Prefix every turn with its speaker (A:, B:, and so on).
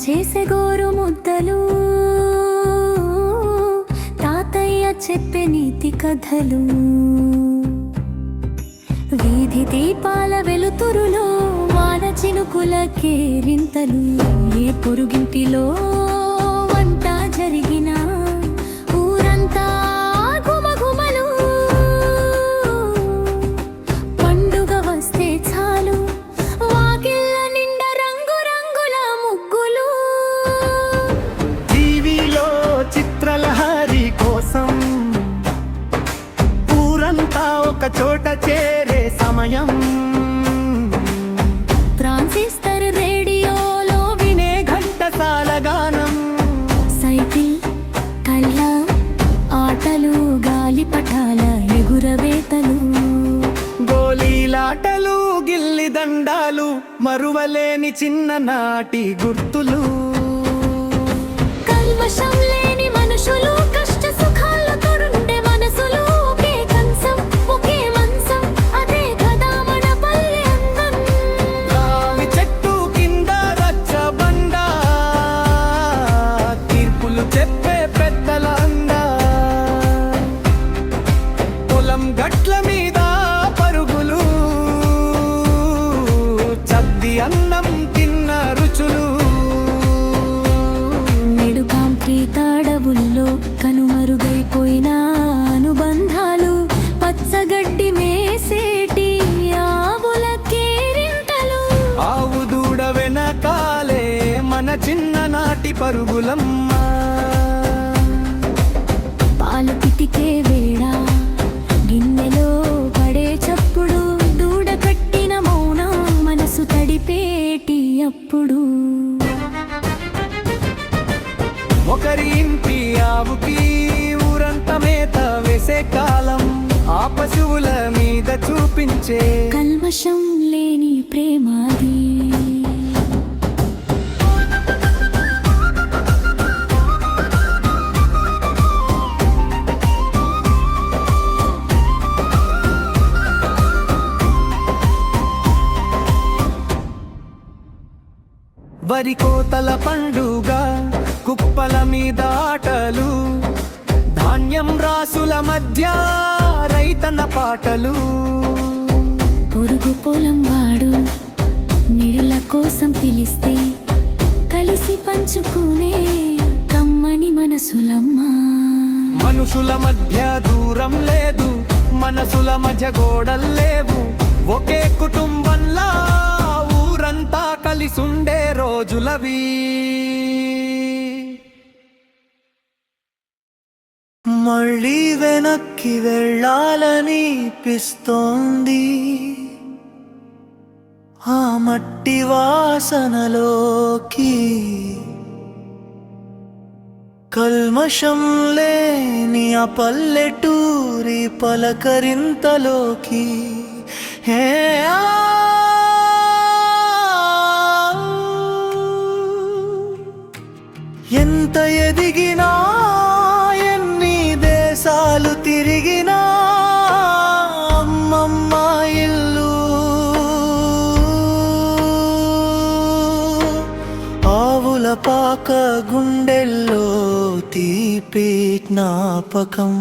A: చేసే గోరు ముద్దలు, తాతయ్య చెప్పే నీతి కథలు, వీధి దీపాల వెలుతురులో వాన చినుకుల కేరింతలు, ఏ పొరుగింటిలో వంట జరిగినా ఊరంతా గుమగుమలు, పండుగ వస్తే చాలు వాకిళ్ళ నిండా రంగురంగుల ముగ్గులు.
B: టీవీలో చిత్రలహరి కోసం ఊరంతా ఒక చోట చేరే సమయం,
A: ట్రాన్సిస్టర్ రేడియోలో
B: వినే ఘంటసాల గానం,
A: సైకిల్ కళ్ళ ఆటలు, గాలిపటాల ఎగురవేతలు,
B: గోలీలాటలు, గిల్లి దండాలు, మరువలేని చిన్ననాటి గుర్తులు.
A: కల్మషం లేని మనుషులు, కష్ట సుఖాలతో ఉండే మనసులు, ఒకే కంచం ఒకే మంచం, అదే కదా మన పల్లె అందం.
B: రావి చెట్టు కింద రచ్చబండ, తీర్పులు చెప్పే పెద్దల అంద, పొలం గట్ల మీద పరుగులు, చద్ది అన్నం తిన్న రుచులు.
A: నేడు కాంక్రీట్ అడవుల్లో కనుమరుగైపోయిన అనుబంధాలు, పచ్చగడ్డి మేసేటి ఆవుల కేరింతలు,
B: ఆవు దూడ వెనకాలే మన చిన్ననాటి పరుగులమ్మ.
A: పాలు పితికే వేళ గిన్నెలో పడే చప్పుడు, దూడ కట్టిన మౌనం మనసు తడిపేటి అప్పుడు.
B: ఒకరి ఇంటి ఆవుకి ఊరంతా మేత వేసే కాలం, ఆ పశువుల మీద చూపించే
A: కల్మషం లేని ప్రేమది.
B: వరి కోతల పండుగ, కుప్పల మీద ఆటలు, ధాన్యం రాసుల మధ్య రైతన్న పాటలు,
A: పొరుగు పొలం వాడు నీళ్ళ కోసం పిలిస్తే కలిసి పంచుకునే కమ్మని మనసులమ్మ.
B: మనుషుల మధ్య దూరం లేదు, మనసుల మధ్య గోడల్లేవు, ఒకే కుటుంబంలా ఊరంతా కలిసుండే రోజులవి. మళ్ళీ వెనక్కి వెళ్ళాలనిపిస్తోంది, ఆ మట్టి వాసనలోకి, కల్మషం లేని ఆ పల్లెటూరి పలకరింతలోకి. హే ఆ ఎంత ఎదిగినా, ఎన్ని దేశాలు తిరిగినా, అమ్మమ్మ ఇల్లు, ఆవుల పాక గుండెల్లో తీపి జ్ఞాపకం.